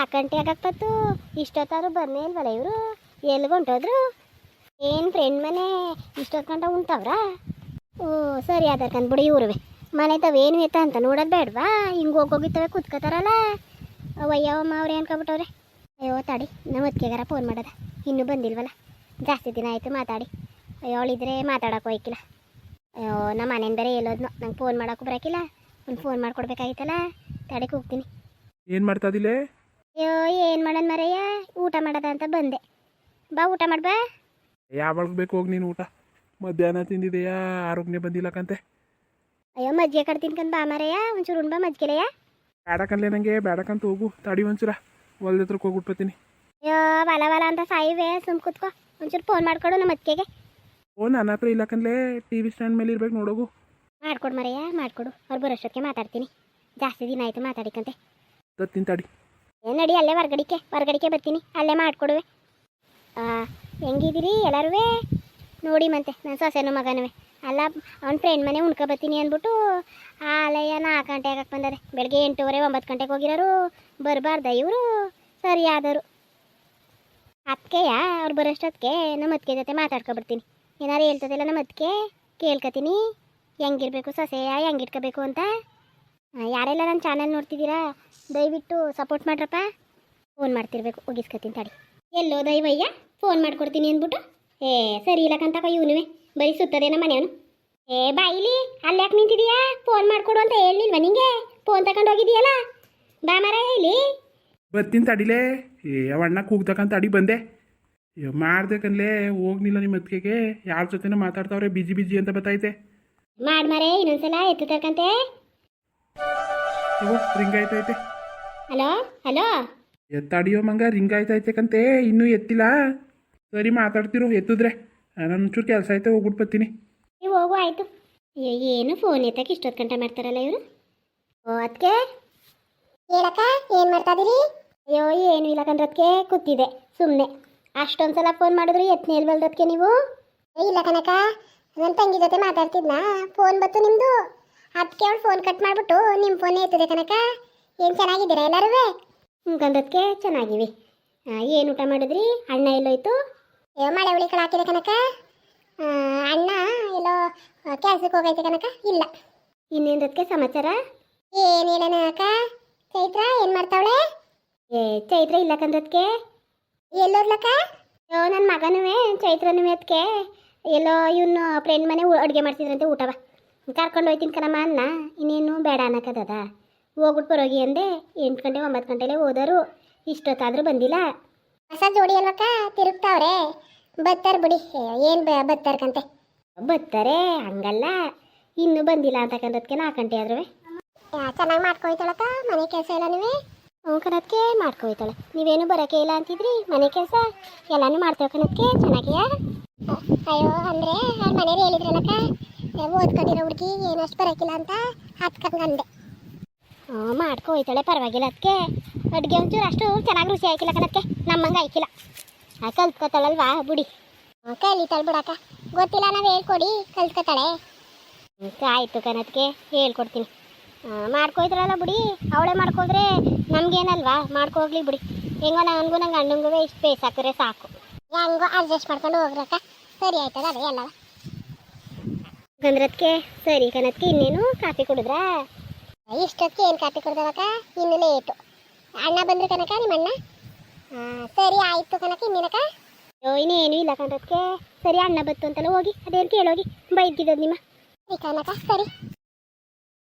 4 ಗಂಟೆ ಆಗಕ್ಪತ್ತು ಇಷ್ಟೊತ್ತಾದ್ರೂ ಬಂದೇ ಇಲ್ವಲ್ಲ ಇವರು. ಎಲ್ಲಿಗೆ ಹೊಂಟೋದ್ರು? ಏನು ಫ್ರೆಂಡ್ ಮನೆ ಇಷ್ಟೊತ್ತು ಗಂಟ ಉಂಟವ್ರಾ? ಓ ಸರಿ ಆಧಾರ್ ಕಂದ್ಬಿಡಿ ಇವ್ರುವೆ ಮನೆ ತವೇನು ಎತ್ತ ಅಂತ ನೋಡೋದು ಬೇಡವಾ? ಹಿಂಗೆ ಹೋಗೋಗಿತ್ತವೆ ಕೂತ್ಕೋತಾರಲ್ಲ ಅವಯ್ಯಮ್ಮ ಅವ್ರೆ ಅನ್ಕೊಬಿಟ್ಟವ್ರೆ. ಅಯ್ಯೋ ತಾಡಿ ನಮ್ಮ ಅತ್ತಿಗೆಗಾರ ಫೋನ್ ಮಾಡೋದ, ಇನ್ನೂ ಬಂದಿಲ್ವಲ್ಲ, ಜಾಸ್ತಿ ದಿನ ಆಯಿತು ಮಾತಾಡಿ. ಅಯ್ಯೋ ಅವಳಿದ್ರೆ ಮಾತಾಡೋಕೆ ಹೋಯ್ಕಿಲ್ಲ. ಅಯ್ಯೋ ನಮ್ಮ ಮನೇನು ಬೇರೆ ಹೇಳೋದ್ನು, ನಂಗೆ ಫೋನ್ ಮಾಡೋಕ್ಕೂ ಬರೋಕ್ಕಿಲ್ಲ. ಒಂದು ಫೋನ್ ಮಾಡಿಕೊಡ್ಬೇಕಾಗಿತ್ತಲ್ಲ, ತಡೆಗೆ ಹೋಗ್ತೀನಿ. ಏನು ಮಾಡ್ತಾದಿಲ್ಲೇ? ಅಯ್ಯೋ ಏನು ಮಾಡೋಣ ಮರಯ್ಯ, ಊಟ ಮಾಡೋದ ಅಂತ ಬಂದೆ. ಬಾ ಊಟ ಮಾಡ್ಬಾ. ಯಾವಾಗ ಬೇಕು ಹೋಗಿ ನೀನು ಊಟ? ಮಧ್ಯಾಹ್ನ ತಿಂದಿದೆಯಾ? ಆರೋಗ್ಯ ಬಂದಿಲ್ಲಕಂತೆ. ಅಯ್ಯೋ ಮಜ್ಜಿಗೆ ಕಡ್ ತಿನ್ಕೊಂಡು ಬಾ ಮರಯ್ಯ, ಒಂಚೂರು ಉಣ್ಬಾ ಮಜ್ಜಿಗೆಲೆಯ. ಬೇಡಕನ್ಲೇ ನನಗೆ, ಬೇಡಕಂತ ಹೋಗು. ತಡಿ ಒಂಚೂರ ಹೊಲ್ದ ಹತ್ರಕ್ಕೆ ಹೋಗ್ಬಿಟ್ಬತ್ತೀನಿ. ಅಯ್ಯೋ ವಲ ವಲ ಅಂತ ಸಾಯಿವೆ, ಸುಮ್ ಕೂತ್ಕೋ. ಒಂಚೂರು ಫೋನ್ ಮಾಡ್ಕೊಡು ನಮ್ಮ ಅತ್ತಿಗೆಗೆ. ಓ ನನ್ನ ಹತ್ರ ಇಲ್ಲಕನ್ಲೇ, ಟಿ ವಿ ಸ್ಟ್ಯಾಂಡ್ ಮೇಲೆ ಇರ್ಬೇಕು ನೋಡೋಗು. ಮಾಡ್ಕೊಡು ಮರಯ್ಯ ಮಾಡ್ಕೊಡು, ಅವ್ರು ಬರೋಷ್ಟೊತ್ತಿಗೆ ಮಾತಾಡ್ತೀನಿ. ಜಾಸ್ತಿ ದಿನ ಆಯಿತು ಮಾತಾಡಿಕಂತೆ. ತತ್ತೀನಿ ತಡಿ. ಏನು ನಡಿ, ಅಲ್ಲೇ ಹೊರ್ಗಡಿಕೆ ಬರ್ತೀನಿ, ಅಲ್ಲೇ ಮಾಡಿಕೊಡುವೆ. ಹೆಂಗಿದ್ದೀರಿ ಎಲ್ಲರೂ? ನೋಡಿ ಮತ್ತೆ ನನ್ನ ಸೊಸೆನೂ ಮಗನೂ ಅಲ್ಲ, ಅವ್ನ ಫ್ರೆಂಡ್ ಮನೆ ಉಣ್ಕೊಬತ್ತೀನಿ ಅಂದ್ಬಿಟ್ಟು ಆಲಯ್ಯ 4 ಗಂಟೆ ಆಗಕ್ಕೆ ಬಂದರೆ. ಬೆಳಗ್ಗೆ 8:30 9 ಗಂಟೆಗೆ ಹೋಗಿರೋರು, ಬರಬಾರ್ದ ಇವರು? ಸರಿ ಆದರು ಅದಕ್ಕೆಯ ಅವ್ರು ಬರೋಷ್ಟೊತ್ತಿಗೆ ನಮ್ಮ ಅತ್ತಿಗೆ ಜೊತೆ ಮಾತಾಡ್ಕೊಬಿಡ್ತೀನಿ. ಏನಾರು ಹೇಳ್ತದಿಲ್ಲ ನಮ್ಮ ಅತ್ತಿಗೆ, ಕೇಳ್ಕೊತೀನಿ ಹೆಂಗಿರ್ಬೇಕು ಸೊಸೆಯ, ಹೆಂಗಿಟ್ಕೋಬೇಕು ಅಂತ. ಯಾರೆಲ್ಲ ನನ್ನ ಚಾನಲ್ ನೋಡ್ತಿದ್ದೀರಾ ದಯವಿಟ್ಟು ಸಪೋರ್ಟ್ ಮಾಡ್ರಪ್ಪ. ಫೋನ್ ಮಾಡ್ತಿರ್ಬೇಕು, ಒಗಿಸ್ಕೊತೀನಿ ತಡಿ. ಎಲ್ಲೋ ದೈವಯ್ಯ ಫೋನ್ ಮಾಡ್ಕೊಡ್ತೀನಿ ಅಂದ್ಬಿಟ್ಟು ಸರಿ ಇಲ್ಲಕ್ಕಂತಪ್ಪ ಇವನುವೆ, ಬರೀ ಸುತ್ತದೇನ ಮನೆಯವನು. ಬಾಯಿಲಿ ಅಲ್ಲಿ ಯಾಕೆ ನಿಂತಿದೀಯಾ? ಫೋನ್ ಮಾಡ್ಕೊಡು ಅಂತ ಹೇಳಿಲ್ವ ನಿಂಗೆ? ಫೋನ್ ತಗೊಂಡು ಹೋಗಿದೀಯಲ್ಲ, ಬಾ ಮರ ಇಲ್ಲಿ. ಬರ್ತೀನಿ ತಡಿಲೇ. ಅವಣ್ಣ ಕೂಗ್ತಕ್ಕಂತ ತಡಿ ಬಂದೆ. ಮಾಡ್ಬೇಕನ್ಲೇ, ಹೋಗ್ನಿಲ್ಲ ನಿಮ್ಮ ಅತ್ತಿಗೆಗೆ. ಯಾರ ಜೊತೆನೋ ಮಾತಾಡ್ತಾವ್ರೆ, ಬಿಜಿ ಅಂತ ಬತ್ತೈತೆ. ಮರೆ ಇನ್ನೊಂದ್ಸಲ ಎತ್ತು ತಕ್ಕಂತೆ. ರಿಂಗ್ ಆಯ್ತೈತೆ. ಹಲೋ ಹಲೋ, ಎತ್ತಾಡಿಯೋ ಮಂಗ, ರಿಂಗ್ ಆಯ್ತೈತೆ ಕಂತೆ, ಇನ್ನೂ ಎತ್ತಿಲ್ಲ. ಸರಿ ಮಾತಾಡ್ತಿರೋ, ಎತ್ತಿದ್ರೆ ನಾನು ಒಂಚೂರು ಕೆಲಸ ಐತೆ, ಹೋಗ್ಬಿಟ್ಟು ಬರ್ತೀನಿ. ನೀವು ಹೋಗು ಆಯಿತು. ಏನು ಫೋನ್ ಎತ್ತಕ್ಕೆ ಇಷ್ಟೊತ್ತು ಗಂಟೆ ಮಾಡ್ತಾರಲ್ಲ ಇವರು. ಓ ಅದಕ್ಕೆ ಹೇಳಕ್ಕ, ಏನು ಮಾಡ್ತಾಯಿದ್ದೀರಿ? ಅಯ್ಯೋ ಏನು ಇಲ್ಲ ಕಂದ್ರದಕ್ಕೆ ಕೂತಿದೆ ಸುಮ್ಮನೆ. ಅಷ್ಟೊಂದು ಸಲ ಫೋನ್ ಮಾಡಿದ್ರು ಎತ್ತನೇ ಇಲ್ವಲ್ದಕ್ಕೆ ನೀವು? ಇಲ್ಲ ಕನಕ, ನನ್ನ ತಂಗಿ ಜೊತೆ ಮಾತಾಡ್ತಿದ್ನಾ, ಫೋನ್ ಬತ್ತು ನಿಮ್ಮದು. ಅದಕ್ಕೆ ಅವಳು ಫೋನ್ ಕಟ್ ಮಾಡಿಬಿಟ್ಟು ನಿಮ್ಮ ಫೋನೇ ಎತ್ತದೆ ಕನಕ. ಏನು ಚೆನ್ನಾಗಿದ್ದೀರಾ ಎಲ್ಲರೂ? ಕಂದ್ರದಕ್ಕೆ ಚೆನ್ನಾಗಿವಿ. ಏನು ಊಟ ಮಾಡಿದ್ರಿ? ಅಣ್ಣ ಎಲ್ಲೋಯ್ತು? ಮಳೆ ಹುಳಿ ಕಳ ಹಾಕಿದೆ ಕನಕ. ಅಣ್ಣ ಎಲ್ಲೋ ಕೆಲ್ಸಕ್ಕೆ ಹೋಗೈತೆ ಕನಕ. ಇಲ್ಲ ಇನ್ನೇನದಕ್ಕೆ ಸಮಾಚಾರ? ಏನು ಹೇಳೋಣ ಅಕ್ಕ. ಚೈತ್ರ ಏನು ಮಾಡ್ತಾವಳೆ? ಚೈತ್ರ ಇಲ್ಲ ಕಂದ್ರದಕ್ಕೆ. ಎಲ್ಲೋದ್ಲಕ್ಕ? ಅಯ್ಯೋ ನನ್ನ ಮಗನೂ ಚೈತ್ರನೂ ಅದಕ್ಕೆ ಎಲ್ಲೋ ಇವನು ಫ್ರೆಂಡ್ ಮನೆ ಅಡುಗೆ ಮಾಡ್ತಿದ್ರಂತೆ, ಊಟವ ಕರ್ಕೊಂಡು ಹೋಯ್ತೀನಿ ಕಣಮ್ಮ ಅನ್ನ. ಇನ್ನೇನು ಬೇಡ ಅನ್ನಕ್ಕದ, ಹೋಗ್ಬಿಟ್ಟು ಬರೋಗಿ ಅಂದೆ. 8 ಗಂಟೆ 9 ಗಂಟೆಲೇ ಹೋದರು, ಇಷ್ಟೊತ್ತಾದರೂ ಬಂದಿಲ್ಲ. ಹೊಸ ಜೋಡಿ ಅಲ್ವಕ್ಕ, ತಿರುಗ್ತಾವ್ರೆ. ಬತ್ತಾರ ಬಿಡಿ, ಏನು ಬತ್ತಾರ್ಕಂತೆ. ಬತ್ತಾರೆ ಹಂಗಲ್ಲ, ಇನ್ನೂ ಬಂದಿಲ್ಲ ಅಂತಕ್ಕಂಥದ್ಕೆ 4 ಗಂಟೆ ಆದ್ರೂ. ಚೆನ್ನಾಗಿ ಮಾಡ್ಕೊಯ್ತಾಳಕ್ಕ ಮನೆ ಕೆಲಸ ಎಲ್ಲ ನೀವೇ? ಹ್ಞೂ ಕಣದಕ್ಕೆ ಮಾಡ್ಕೊಯ್ತಾಳೆ. ನೀವೇನು ಬರೋಕೆ ಇಲ್ಲ ಅಂತಿದ್ರಿ, ಮನೆ ಕೆಲಸ ಎಲ್ಲನೂ ಮಾಡ್ತೇವೆ ಕಣದಕ್ಕೆ. ಚೆನ್ನಾಗಿಯಾ? ಅಯ್ಯೋ ಅಂದರೆ ಅವ್ರ ಮನೆಯವ್ರು ಹೇಳಿದ್ರಲ್ಲಕ್ಕ, ಓದ್ಕೊಂಡಿರೋ ಹುಡುಗಿ ಏನಷ್ಟು ಬರೋಕಿಲ್ಲ ಅಂತ, ಹತ್ಕಂಗೆ ಅಂದೆ. ಹ್ಞೂ ಮಾಡ್ಕೊಯ್ತಾಳೆ, ಪರವಾಗಿಲ್ಲ. ಅದಕ್ಕೆ ಅಡುಗೆ ಒಂಚೂರು ಅಷ್ಟು ಚೆನ್ನಾಗಿ ರುಚಿ ಆಯ್ಕಿಲ್ಲ ಕಣಕ್ಕೆ, ನಮ್ಮಂಗೆ ಆಯ್ಕಿಲ್ಲ. ಕಲ್ತ್ಕೊತಾಳಲ್ವಾ ಬುಡಿ. ಕಲಿತಾಳೆ ಬಿಡಕ್ಕ, ಗೊತ್ತಿಲ್ಲ ನಾವು ಹೇಳ್ಕೊಡಿ, ಕಲ್ತ್ಕೊತಾಳೆ. ಆಯಿತು ಕಣದಕ್ಕೆ, ಹೇಳ್ಕೊಡ್ತೀನಿ. ಮಾಡ್ಕೊಯ್ತಾಳಲ್ಲ ಬಿಡಿ, ಅವಳೇ ಮಾಡ್ಕೊಳ್ರೆ ನಮಗೇನಲ್ವಾ, ಮಾಡ್ಕೋಗ್ಲಿ ಬಿಡಿ. ಹೆಂಗೋ ನನಗೂ ನಂಗೆ ಅಣ್ಣಂಗೂ ಇಷ್ಟು ಬೇಸಾಕ್ರೆ ಸಾಕು. ಹೆಂಗೋ ಅಡ್ಜಸ್ಟ್ ಮಾಡ್ಕೊಂಡು ಹೋಗ್ರಕ್ಕ, ಸರಿ ಆಯ್ತದ ಅದೇ ಎಲ್ಲ ಗಂದ್ರದಕ್ಕೆ. ಸರಿ ಕಣದಕ್ಕೆ, ಇನ್ನೇನು ಕಾಫಿ ಕುಡಿದ್ರಾ? ಇಷ್ಟೊತ್ತಿಗೆ ಏನು ಕಾಫಿ ಕುಡ್ದವಕ್ಕ, ಇನ್ನು ಲೇಟು. ಅಣ್ಣ ಬಂದ್ರು ಕನಕ, ನಿಮ್ಮ ಅಣ್ಣ? ಸರಿ ಆಯಿತು ಕನಕ, ಇನ್ನೇನಕ್ಕ? ಅಯ್ಯೋ ಇನ್ನೇನು ಇಲ್ಲ ಕಣದಕ್ಕೆ. ಸರಿ ಅಣ್ಣ ಬತ್ತು ಅಂತಲ್ಲ, ಹೋಗಿ ಅದೇನು ಕೇಳೋಗಿ ಬೈದಿದ್ದದು ನಿಮ್ಮ. ಸರಿ ಕನಕ, ಸರಿ.